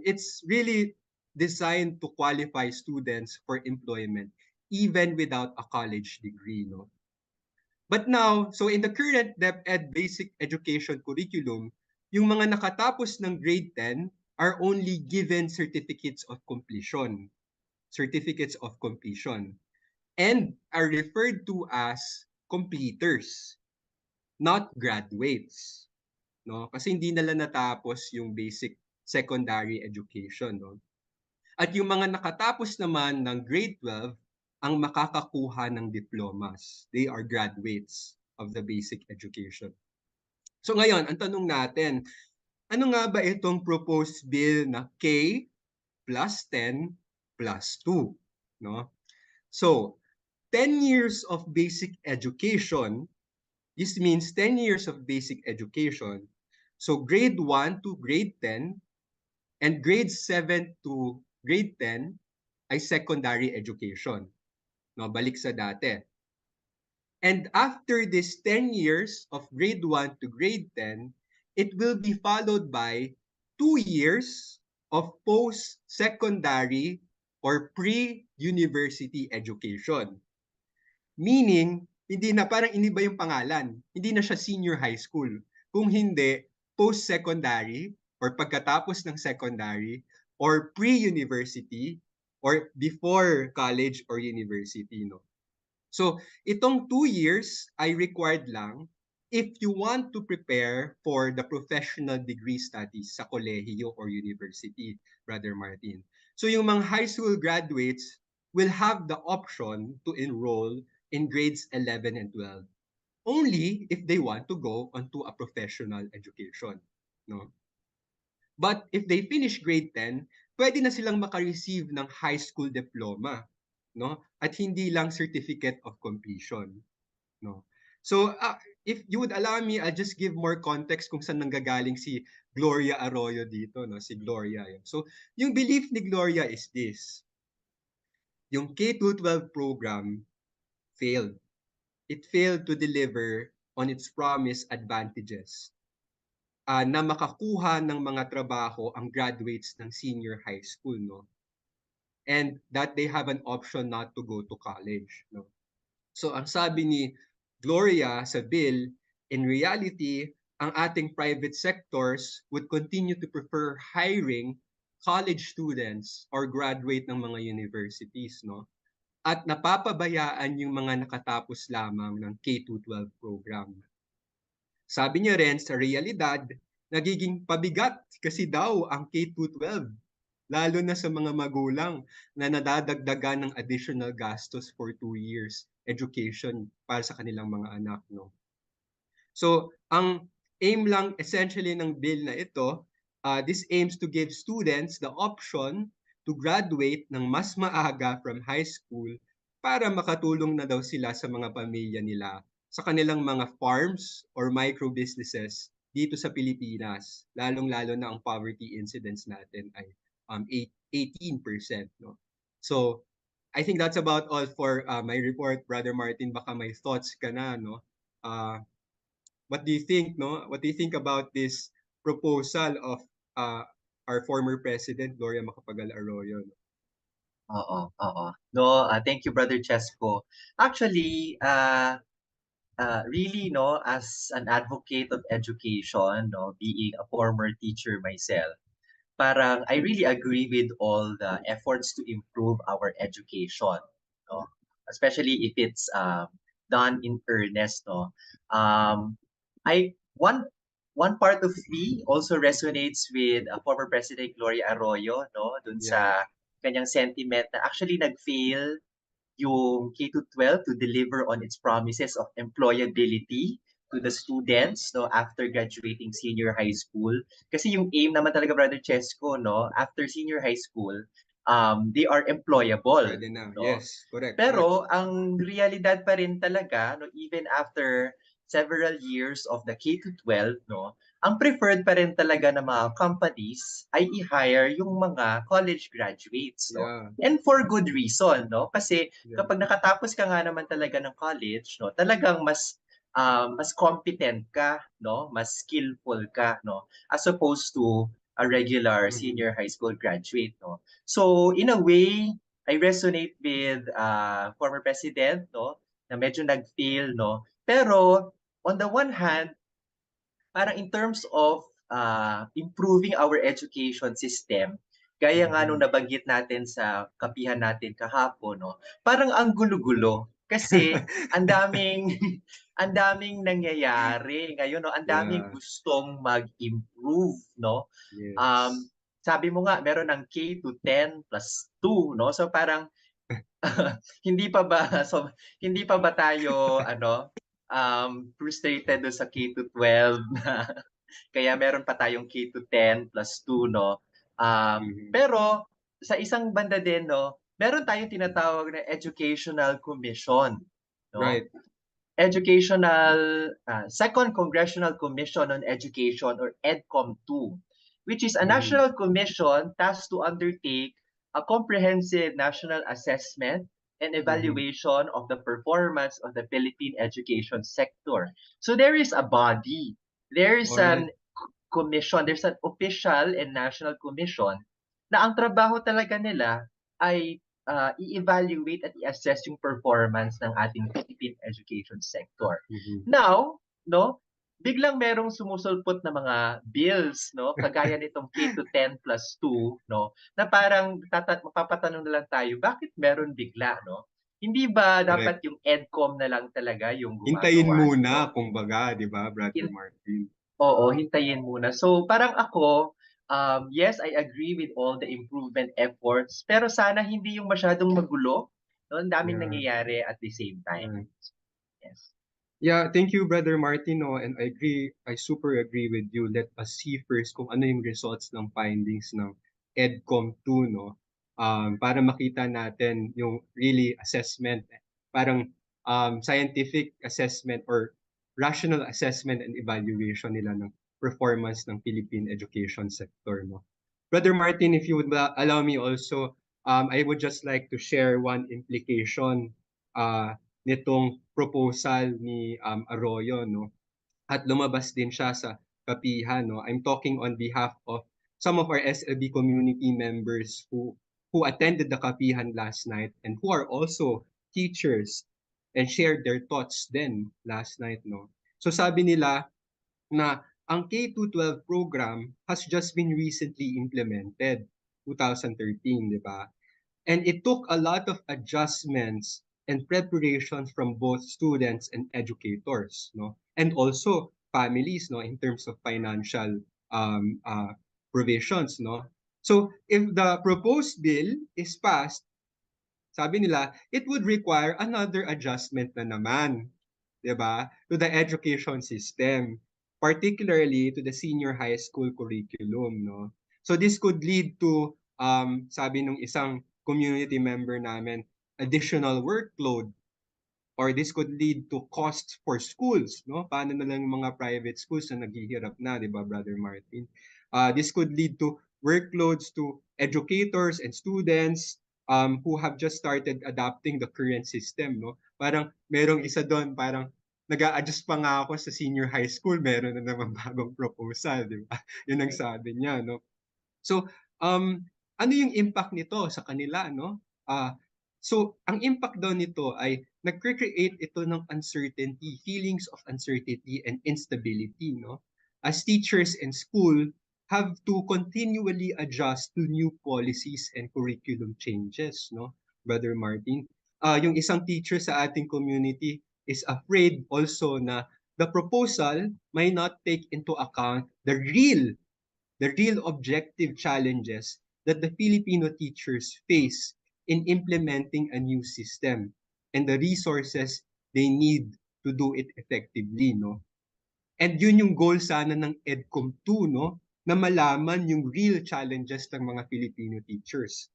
It's really designed to qualify students for employment even without a college degree, no? But now, so in the current DepEd basic education curriculum, yung mga nakatapos ng grade 10 are only given certificates of completion. Certificates of completion. And are referred to as completers, not graduates. No? Kasi hindi nila natapos yung basic secondary education. No? At yung mga nakatapos naman ng grade 12 ang makakakuha ng diplomas. They are graduates of the basic education. So ngayon, ang tanong natin, ano nga ba itong proposed bill na K plus 10 plus 2? No? So, 10 years of basic education, this means 10 years of basic education. So grade 1 to grade 10 and grade 7 to grade 10 ay secondary education. No, balik sa dati. And after this 10 years of grade 1 to grade 10, it will be followed by 2 years of post-secondary or pre-university education. Meaning, hindi na parang iniba yung pangalan. Hindi na siya senior high school. Kung hindi, post-secondary or pagkatapos ng secondary or pre-university or before college or university. No? So, itong 2 years ay required lang if you want to prepare for the professional degree studies sa kolehiyo or university, Brother Martin. So, yung mga high school graduates will have the option to enroll in grades 11 and 12 only if they want to go onto a professional education. No? But if they finish grade 10, pwede na silang makareceive ng high school diploma, no? At hindi lang certificate of completion, no? So, if you would allow me, I'll just give more context kung saan nanggagaling si Gloria Arroyo dito, no? Si Gloria. Yun. So, yung belief ni Gloria is this. Yung K-12 program failed. It failed to deliver on its promised advantages na makakuha ng mga trabaho ang graduates ng senior high school, no? And that they have an option not to go to college, no? So ang sabi ni Gloria sa bill, in reality, ang ating private sectors would continue to prefer hiring college students or graduate ng mga universities, no? At napapabayaan yung mga nakatapos lamang ng K-12 program. Sabi niya rin, sa realidad, nagiging pabigat kasi daw ang K-12, lalo na sa mga magulang na nadadagdagan ng additional gastos for 2 years education para sa kanilang mga anak. No? So, ang aim lang essentially ng bill na ito, this aims to give students the option to graduate ng mas maaga from high school para makatulong na daw sila sa mga pamilya nila sa kanilang mga farms or micro businesses dito sa Pilipinas, lalong-lalo na ang poverty incidence natin ay 18%. No? So, I think that's about all for my report, Brother Martin. Baka may thoughts ka na, no? What do you think, no? What do you think about this proposal of our former president, Gloria Macapagal-Arroyo? No? Oo. No, thank you, Brother Chesco. Actually, really, no, as an advocate of education, no, being a former teacher myself, parang I really agree with all the efforts to improve our education, no, especially if it's done in earnest, no. I one part of me also resonates with former President Gloria Arroyo, no, dun sa kanyang sentiment na actually nag-fail yung K-12 to deliver on its promises of employability to the students, no, after graduating senior high school. Kasi yung aim naman talaga, Brother Chesco, no, after senior high school, they are employable. Pwede na. No? Yes, correct. Pero ang realidad pa rin talaga, no, even after several years of the K-12, no, ang preferred pa rin talaga ng mga companies ay i-hire yung mga college graduates, no? Yeah. And for good reason, no? Kasi Yeah. kapag nakatapos ka nga naman talaga ng college, no, talagang mas competent ka, no? Mas skillful ka, no? As opposed to a regular senior high school graduate, no? So in a way, I resonate with former president, no, na medyo nag-fail, no, Pero on the one hand, parang in terms of improving our education system, gaya nga nung nabanggit natin sa kapihan natin kahapon, no, parang ang gulo-gulo. Kasi ang daming ang daming nangyayari ngayon, no, ang daming Yeah. gustong mag-improve, no. Yes. Um, Sabi mo nga meron ng K to 10 plus 2, no. So parang hindi pa ba hindi pa ba tayo ano, frustrated dun sa K to 12 na kaya meron pa tayong K to 10 plus 2, 'no. Mhm. Pero sa isang banda din, 'no, meron tayong tinatawag na educational commission, 'no. Right. Second Congressional Commission on Education or EDCOM-2, which is a Mhm. national commission tasked to undertake a comprehensive national assessment and Mhm. evaluation of the performance of the Philippine education sector. So there is a body, there is Alright. an commission, there's an official and national commission na ang trabaho talaga nila ay i-evaluate at i-assess yung performance ng ating Philippine education sector. Mhm. Now, no, biglang merong sumusulpot na mga bills, no, kagaya nitong K to 10 plus 2, no, na parang mapapatanong na lang tayo, bakit meron bigla, no? Hindi ba Correct. dapat yung EDCOM na lang talaga yung Hintayin gumagawa muna nito? kumbaga, 'di ba, Brother Martin? Oo, hintayin muna. So parang ako, yes, I agree with all the improvement efforts, pero sana hindi yung masyadong magulo, no? Ang daming Yeah. nangyayari at the same time. Right. Yes. Yeah, thank you, Brother Martin, no, and I super agree with you. Let us see first kung ano yung results ng findings ng EDCOM 2, no, para makita natin yung really assessment, parang scientific assessment or rational assessment and evaluation nila ng performance ng Philippine education sector, no. Brother Martin, if you would allow me also, I would just like to share one implication nitong proposal ni Arroyo, no, at lumabas din siya sa kapihan, no. I'm talking on behalf of some of our SLB community members who attended the kapihan last night and who are also teachers and shared their thoughts then last night, no. So sabi nila na ang K-12 program has just been recently implemented, 2013, di ba? And it took a lot of adjustments and preparations from both students and educators, no? And also families, no, in terms of financial um, uh, provisions, no? So if the proposed bill is passed, sabi nila, it would require another adjustment na naman, 'di ba, to the education system, particularly to the senior high school curriculum, no? So this could lead to, sabi nung isang community member namin, additional workload, or this could lead to costs for schools, no? Paano na lang yung mga private schools na naghihirap na, 'di ba, Brother Martin? This could lead to workloads to educators and students who have just started adapting the current system, no? Parang merong isa doon, parang nag-a-adjust pa nga ako sa senior high school, meron na naman bagong proposal, 'di ba? Yun ang sabi niya, no? So, ano yung impact nito sa kanila, no? So, ang impact daw nito ay nagcre-create ito ng uncertainty, feelings of uncertainty and instability, no? As teachers in school have to continually adjust to new policies and curriculum changes, no? Brother Martin, yung isang teacher sa ating community is afraid also na the proposal may not take into account the real objective challenges that the Filipino teachers face in implementing a new system and the resources they need to do it effectively, no? And yun yung goal sana ng EDCOM 2, no? Na malaman yung real challenges ng mga Filipino teachers.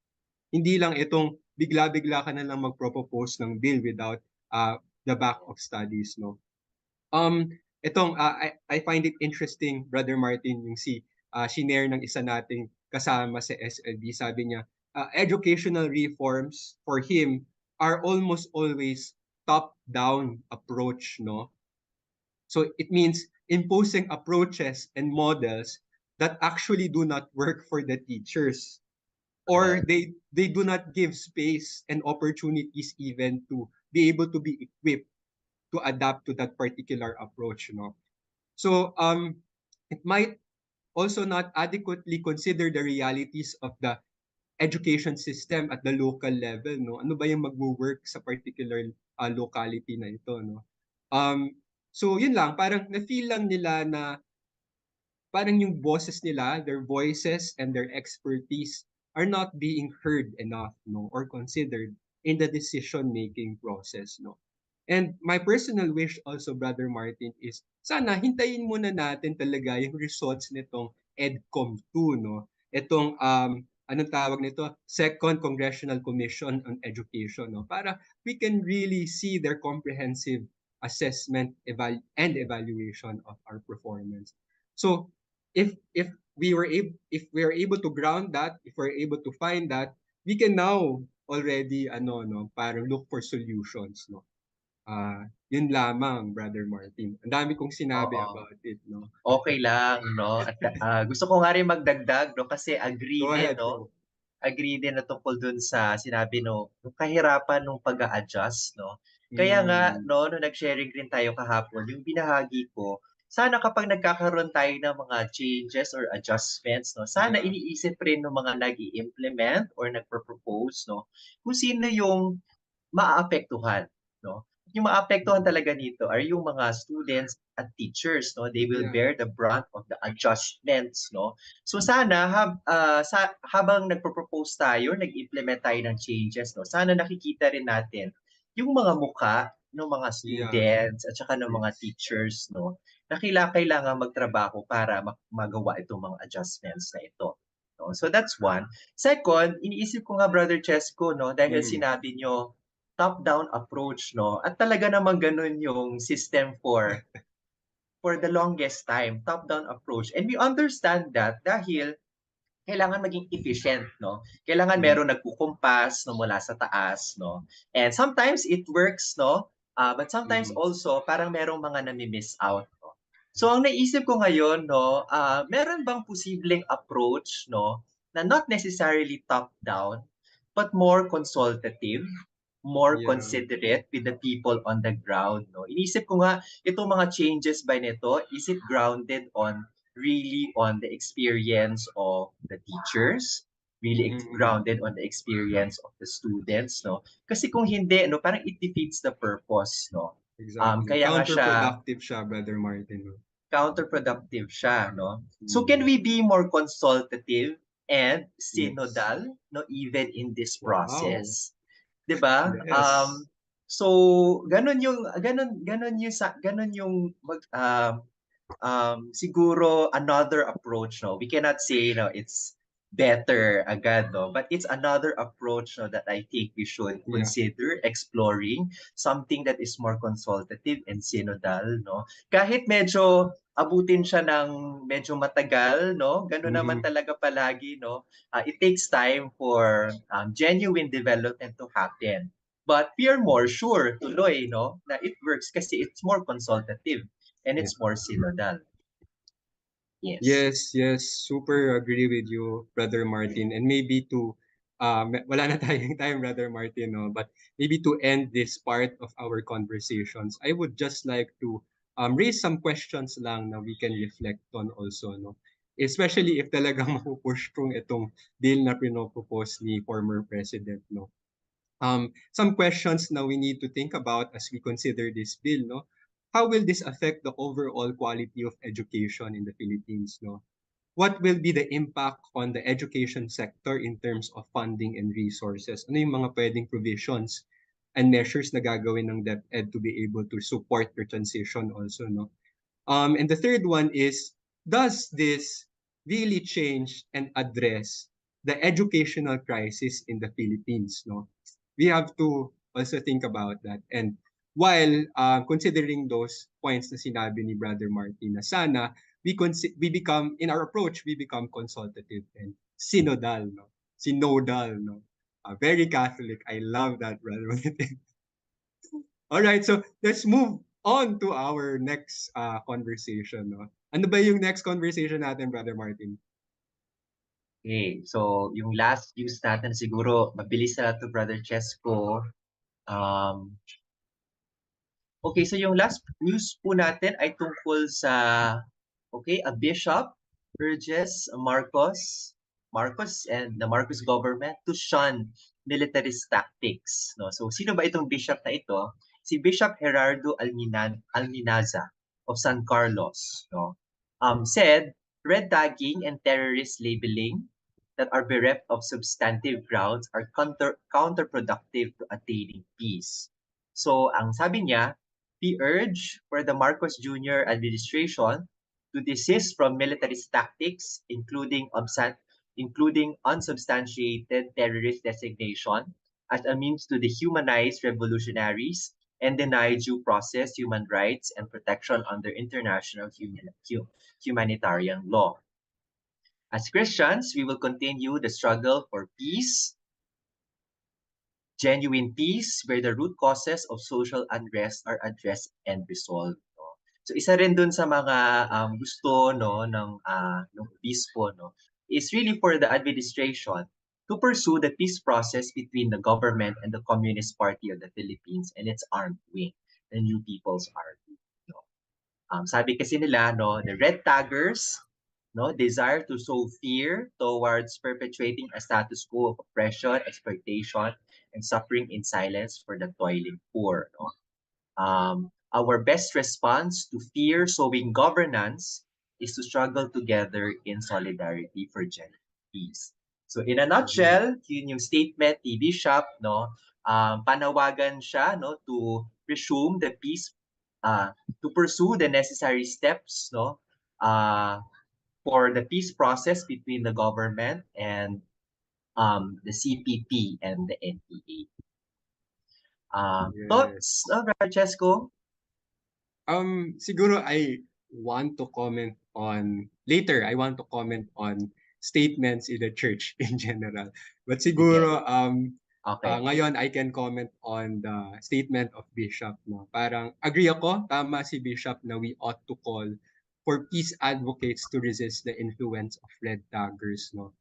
Hindi lang itong bigla-bigla ka na lang magpropose ng bill without the back of studies, no? I find it interesting, Brother Martin, yung shinare ng isa nating kasama sa SLB. Sabi niya, educational reforms for him are almost always top-down approach, no? So it means imposing approaches and models that actually do not work for the teachers, or Correct. they do not give space and opportunities even to be able to be equipped to adapt to that particular approach, no? So it might also not adequately consider the realities of the education system at the local level, no? Ano ba yung magwo-work sa particular locality na ito, no? Um, so yun lang, parang na-feel lang nila na parang yung boses nila, their voices and their expertise are not being heard enough, no, or considered in the decision-making process, no. And my personal wish also, Brother Martin, is sana hintayin muna natin talaga yung results nitong EDCOM 2, no. Itong anong tawag nito? Second Congressional Commission on Education, no, para we can really see their comprehensive assessment and evaluation of our performance. So if if we are able to ground that, if we're able to find that, we can now already parang look for solutions, no. Yun lamang, Brother Martin. Ang dami kong sinabi Oo. about it, no. Okay lang, no? At gusto ko nga rin magdagdag, no? Kasi agree Go din, ahead, no? bro. Agree din na tungkol dun sa sinabi, no? Yung kahirapan nung pag-a-adjust, no? Kaya nga, Mm, no, nung nag-sharing rin tayo kahapon, yung binahagi ko, sana kapag nagkakaroon tayo ng mga changes or adjustments, no, sana yeah. iniisip rin ng mga nag-i-implement or nagpo-propose, no, kung sino yung maaapektuhan, no? Yung maapektuhan Mm, talaga nito are yung mga students at teachers, no? They will yeah. bear the brunt of the adjustments, no? So sana habang nagpo-propose tayo, nag-implement tayo ng changes, no? Sana nakikita rin natin yung mga mukha ng mga Yeah. students at saka ng mga Yes. teachers, no? Na kailangan magtrabaho para magawa itong mga adjustments na ito. No? So that's one. Second, iniisip ko nga Brother Chesko, no, dahil Mm, sinabi nyo top-down approach, no? At talaga namang ganun yung system for the longest time, top-down approach. And we understand that dahil kailangan maging efficient, no? Kailangan mm, meron nagkukumpas no mula sa taas, no? And sometimes it works, no? But sometimes mm, also parang merong mga nami-miss out, no? So ang naisip ko ngayon, no, meron bang posibleng approach, no, na not necessarily top-down, but more consultative, more yeah. considerate with the people on the ground, no? Inisip ko nga itong mga changes ba nito, is it grounded on really on the experience of the teachers, really Mm, grounded on the experience of the students, no? Kasi kung hindi, no, parang it defeats the purpose, no? exactly. Kaya nga siya Counterproductive siya, Brother Martin, no. counterproductive siya, no? So can Mm, we be more consultative and yes. synodal, no, even in this Wow. process? 'Di ba? Yes. So ganun yung siguro another approach, no? We cannot say, no, it's better agad, no? But it's another approach, no, that I think we should Yeah. consider exploring something that is more consultative and synodal, no? Kahit medyo abutin siya ng medyo matagal, no? Ganun naman Mhm. talaga palagi, no? It takes time for genuine development to happen. But we are more sure tuloy, no, na it works kasi it's more consultative and Yeah. it's more synodal. Yes. Yes, yes, super agree with you, Brother Martin. And maybe to, wala na tayong time, Brother Martin, no? But maybe to end this part of our conversations, I would just like to raise some questions lang na we can reflect on also, no? Especially if talagang mapupush kung itong bill na pinopropose ni former President, no? Some questions now we need to think about as we consider this bill, no? How will this affect the overall quality of education in the Philippines, no? What will be the impact on the education sector in terms of funding and resources? Ano yung mga pwedeng provisions and measures na gagawin ng DepEd to be able to support the transition also, no? And the third one is, does this really change and address the educational crisis in the Philippines, no? We have to also think about that. And while considering those points na sinabi ni Brother Martin, na sana we become, in our approach, we become consultative and synodal, no? Synodal, no? Very Catholic. I love that, Brother Martin. All right, so let's move on to our next conversation, no? Ano ba yung next conversation natin, Brother Martin? Okay, so yung last news natin siguro, mabilis na to Brother Chesko. Um, Okay, so yung last news po natin ay tungkol sa, a bishop urges Marcos and the Marcos government to shun militarist tactics. No? So sino ba itong bishop na ito? Si Bishop Gerardo Alminaza of San Carlos, no? Said red tagging and terrorist labeling that are bereft of substantive grounds are counterproductive to attaining peace. So ang sabi niya, he urged for the Marcos Jr. administration to desist from militarist tactics, including unsubstantiated terrorist designation as a means to dehumanize revolutionaries and deny due process, human rights, and protection under international humanitarian law. As Christians, we will continue the struggle for peace, genuine peace, where the root causes of social unrest are addressed and resolved. No? So isa rin dun sa mga gusto no ng obispo no is really for the administration to pursue the peace process between the government and the Communist Party of the Philippines and its armed wing, the New People's Army. No? Sabi kasi nila no, the red taggers no desire to sow fear towards perpetuating a status quo of oppression, exploitation, and suffering in silence for the toiling poor. No? Our best response to fear sowing governance is to struggle together in solidarity for genuine peace. So in a nutshell, yun yung statement ni Bishop, no? Panawagan siya no to resume the peace, to pursue the necessary steps, no? For the peace process between the government and the CPP and the NPA. Yes. Thoughts, Francesco? Siguro I want to comment on later. I want to comment on statements in the church in general. But siguro Okay. ngayon I can comment on the statement of Bishop. No, parang agree ako. Tama si Bishop na we ought to call for peace advocates to resist the influence of red daggers. No,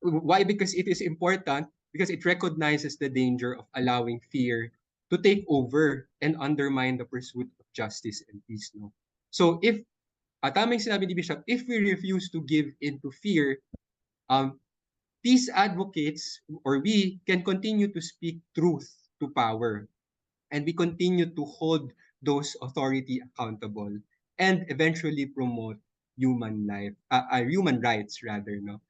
why? Because it is important. Because it recognizes the danger of allowing fear to take over and undermine the pursuit of justice and peace. No? So if, tama yung sinabi ni Bishop, if we refuse to give in to fear, peace advocates or we can continue to speak truth to power and we continue to hold those authority accountable and eventually promote human rights rather. No?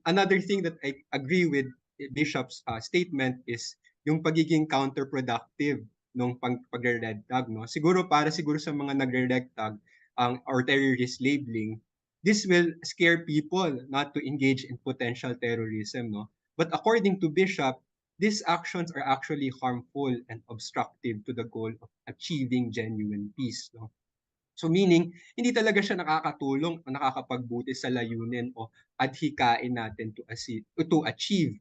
Another thing that I agree with Bishop's statement is yung pagiging counterproductive nung pagre-red tag, no? Siguro sa mga nagre-red tag or terrorist labeling, this will scare people not to engage in potential terrorism, no? But according to Bishop, these actions are actually harmful and obstructive to the goal of achieving genuine peace, no? So meaning, hindi talaga siya nakakatulong o nakakapagbuti sa layunin o adhikain natin to achieve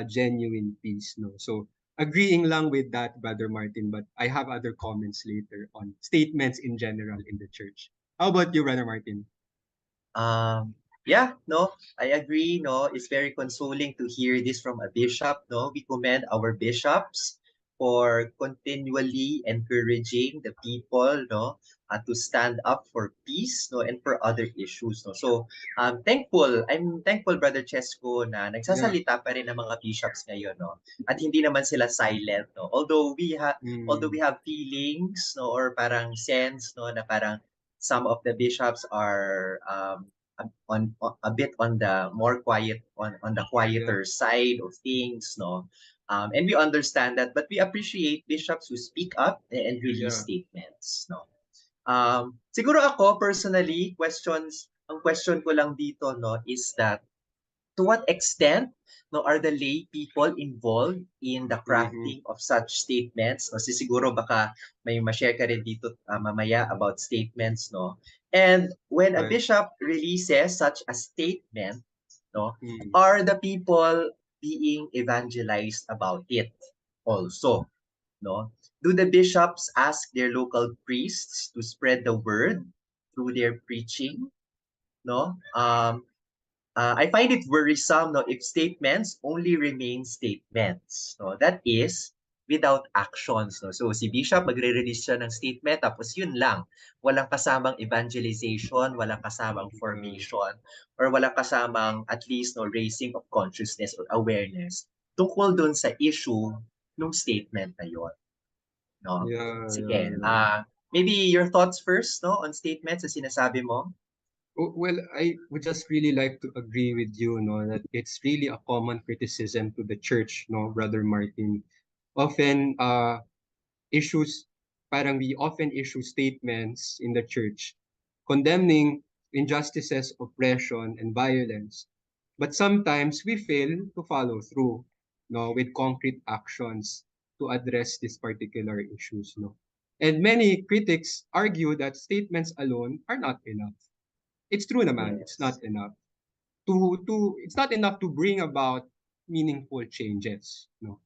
genuine peace. No? So agreeing lang with that, Brother Martin, but I have other comments later on statements in general in the church. How about you, Brother Martin? Yeah, no, I agree, no, it's very consoling to hear this from a bishop, no. We commend our bishops for continually encouraging the people, no, to stand up for peace, no, and for other issues, no. So, I'm thankful, Brother Chesko, na nagsasalita pa rin ng mga bishops ngayon, no, at hindi naman sila silent, no. Although we have feelings, no, or parang sense, no, na parang some of the bishops are on a bit on the more quiet on the quieter side of things, no. And we understand that, but we appreciate bishops who speak up and release statements, no. Siguro ako personally, ang question ko lang dito, no, is that to what extent no are the lay people involved in the crafting of such statements? Kasi siguro baka may ma-share ka rin dito mamaya about statements, no? And when a bishop releases such a statement, no, are the people being evangelized about it also, no? Do the bishops ask their local priests to spread the word through their preaching, no? I find it worrisome no, if statements only remain statements. No? That is, without actions. No? So si Bishop magre-release siya ng statement tapos yun lang. Walang kasamang evangelization, walang kasamang formation, or walang kasamang at least no raising of consciousness or awareness tungkol dun sa issue nung statement na yun. No? Yeah, yeah, Sige. yeah. Maybe your thoughts first no on statements na sinasabi mo? Well, I would just really like to agree with you, no, that it's really a common criticism to the church, no, Brother Martin. Often, we often issue statements in the church condemning injustices, oppression, and violence. But sometimes we fail to follow through, no, with concrete actions to address these particular issues, no. And many critics argue that statements alone are not enough. It's true naman, it's Yes. not enough. It's not enough to bring about meaningful changes, no.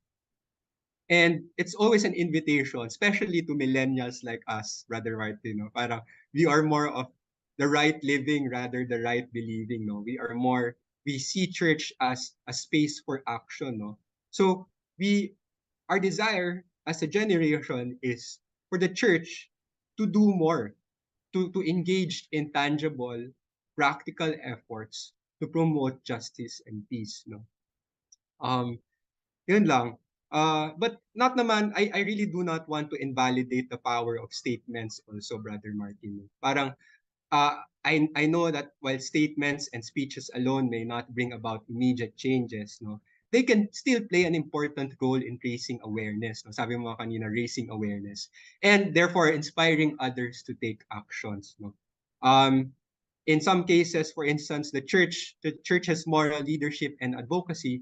And it's always an invitation, especially to millennials like us, Brother Martin, no? Parang we are more of the right living rather the right believing, no? We see church as a space for action, no? So our desire as a generation is for the church to do more, to engage in tangible, practical efforts to promote justice and peace, no? Um, Yun lang. But not naman, I really do not want to invalidate the power of statements also, Brother Martin. Parang, I know that while statements and speeches alone may not bring about immediate changes, no, they can still play an important role in raising awareness. No? Sabi mo kanina, raising awareness. And therefore, inspiring others to take actions. No? Um, in some cases, for instance, the church's moral leadership and advocacy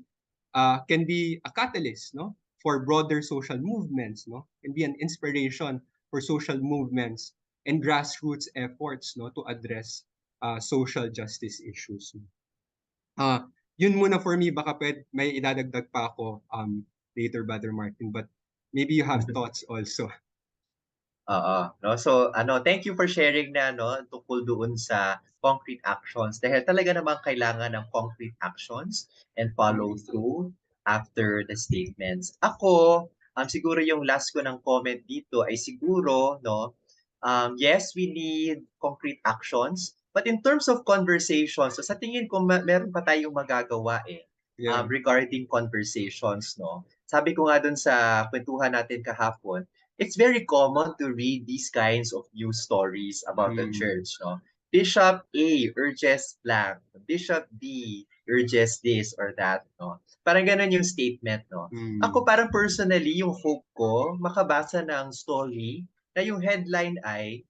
can be a catalyst, no, for broader social movements, no, can be an inspiration for social movements and grassroots efforts, no, to address social justice issues. Uh, Yun muna for me. Baka may idadagdag pa ako later, Brother Martin, but maybe you have thoughts also. Oo, no? So thank you for sharing na tungkol doon sa concrete actions dahil talaga namang kailangan ng concrete actions and follow Mm. through after the statements. Ako, siguro yung last ko ng comment dito ay siguro yes, we need concrete actions, but in terms of conversations, so sa tingin ko meron pa tayong magagawa Yeah. regarding conversations, no. Sabi ko nga dun sa kwentuhan natin kahapon, it's very common to read these kinds of news stories about the Mm. church, no? Bishop A urges blank, Bishop B urges this or that, no? Parang ganun yung statement, no? Ako Mm. parang personally, yung hope ko, makabasa ng story na yung headline ay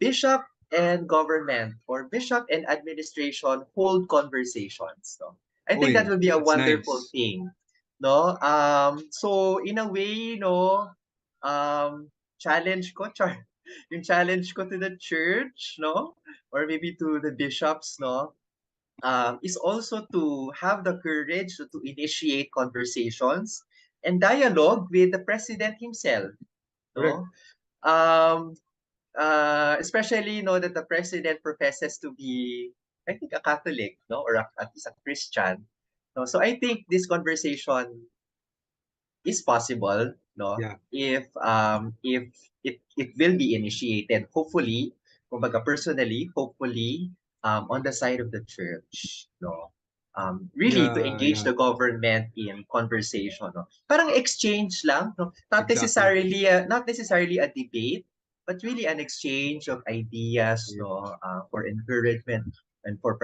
Bishop and government or bishop and administration hold conversations, no? I think that Uy, would be a that's wonderful nice. thing, no? So in a way, challenge ko, yung challenge ko to the church, no? Or maybe to the bishops, no? Is also to have the courage to initiate conversations and dialogue with the president himself, Correct. no? Um, especially that the president professes to be, I think, a Catholic, no, or at least a Christian. No, so I think this conversation is possible, no? Yeah. If it will be initiated, hopefully, kumbaga personally, hopefully, on the side of the church, no? Really to Yeah, engage yeah. the government in conversation, no? Parang exchange lang, no? Exactly. Not necessarily a debate, but really an exchange of ideas, Yeah. no? For encouragement and for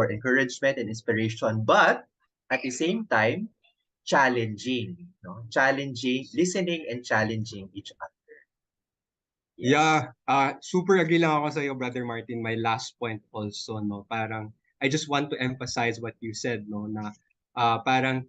encouragement and inspiration, but at the same time challenging, no? Challenging, listening and challenging each other. Yes. Yeah, super agree lang ako sa iyo, Brother Martin. My last point also, no, parang I just want to emphasize what you said, no, na parang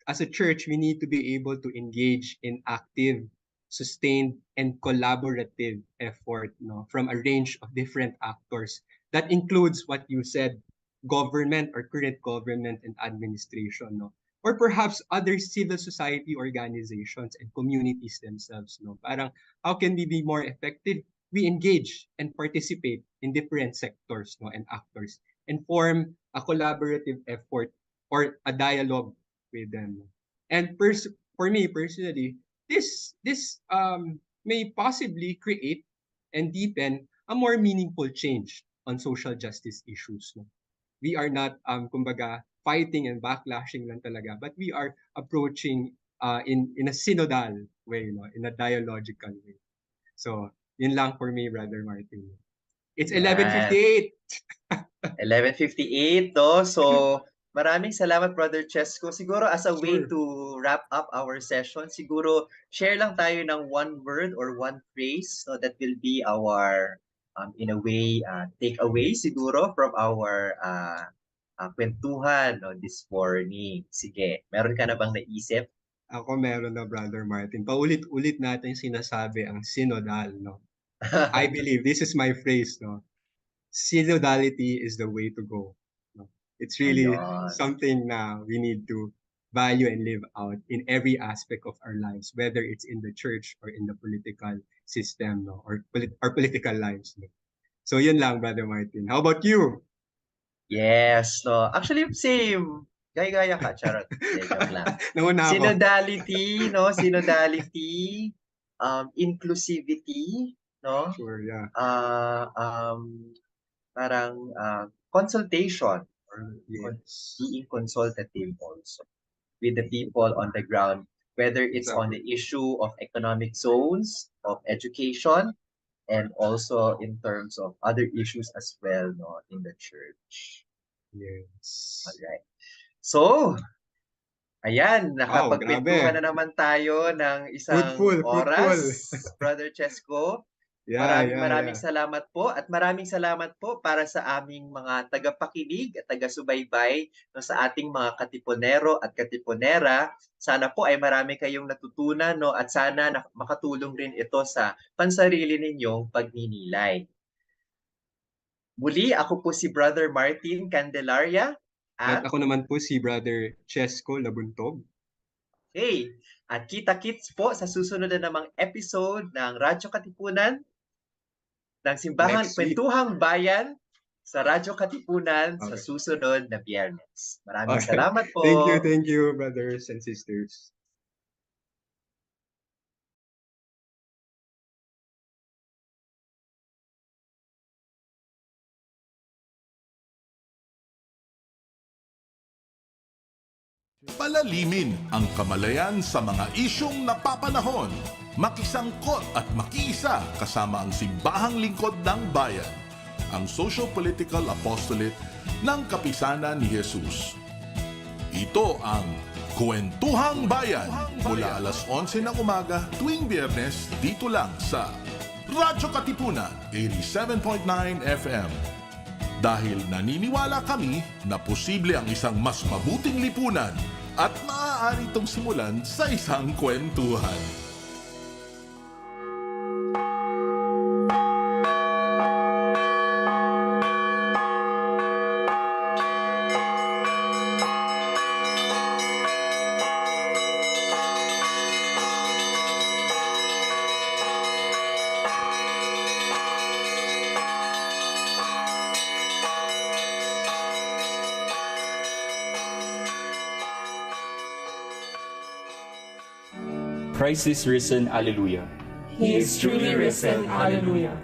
as a church, we need to be able to engage in active, sustained, and collaborative effort, no, from a range of different actors. That includes what you said, government or current government and administration, no, or perhaps other civil society organizations and communities themselves, no. Parang how can we be more effective? We engage and participate in different sectors, no, and actors and form a collaborative effort or a dialogue with them. And for me personally, this may possibly create and deepen a more meaningful change on social justice issues. No? We are not kumbaga fighting and backlashing lang talaga, but we are approaching in a synodal way, no? In a dialogical way. So, yun lang for me, Brother Martin. It's Yan. 11:58. 11:58, no? So, maraming salamat, Brother Chesko. Siguro as a way Sure. to wrap up our session, siguro share lang tayo ng one word or one phrase, no, that will be our, in a way, takeaway siguro from our kwentuhan, no, this morning. Sige, meron ka na bang naisip? Ako meron na, Brother Martin. Paulit-ulit natin sinasabi ang synodal, no? I believe, this is my phrase, no? Synodality is the way to go. No? It's really Ayun. something na we need to value and live out in every aspect of our lives, whether it's in the church or in the political system, no? Or our political lives. No? So yun lang, Brother Martin. How about you? Yes, no. Actually, same. Gaya-gaya ka, charot. Joke lang. Nauna ako. Synodality, no? Synodality, inclusivity, no? Sure, yeah. Parang consultation or Yes. being consultative also with the people on the ground, whether it's on the Exactly. issue of economic zones, of education, and also in terms of other issues as well, no, in the church. Yes. Alright. So, ayan, Wow, nakapagkwentuhan grabe. na naman tayo ng isang Fruitful. oras, Brother Chesko. Yeah. Maraming salamat po at maraming salamat po para sa aming mga tagapakinig at taga-subaybay, no, sa ating mga katipunero at katipunera. Sana po ay marami kayong natutunan, no, at sana makatulong rin ito sa pansarili ninyong pagninilay. Muli, ako po si Brother Martin Candelaria At at ako naman po si Brother Chesko Labuntog. hey, at kita-kits po sa susunod na namang episode ng Radyo Katipunan ng Simbahang Next week. Kuwentuhang Bayan sa Radyo Katipunan sa Okay. susunod na Biyernes. Maraming Okay. salamat po. Thank you, brothers and sisters. Palalimin ang kamalayan sa mga isyong napapanahon. Makisangkot at makiisa kasama ang Simbahang Lingkod ng Bayan, ang Socio-Political Apostolate ng Kapisanan ni Jesus. Ito ang Kuwentuhang Bayan mula alas 11 ng umaga tuwing Biyernes dito lang sa Radyo Katipunan 87.9 FM. Dahil naniniwala kami na posible ang isang mas mabuting lipunan at maaari itong simulan sa isang kwentuhan. Christ is risen, Alleluia. He is truly risen, Alleluia.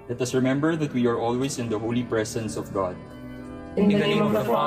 Let us remember that we are always in the holy presence of God. In the name of the Father,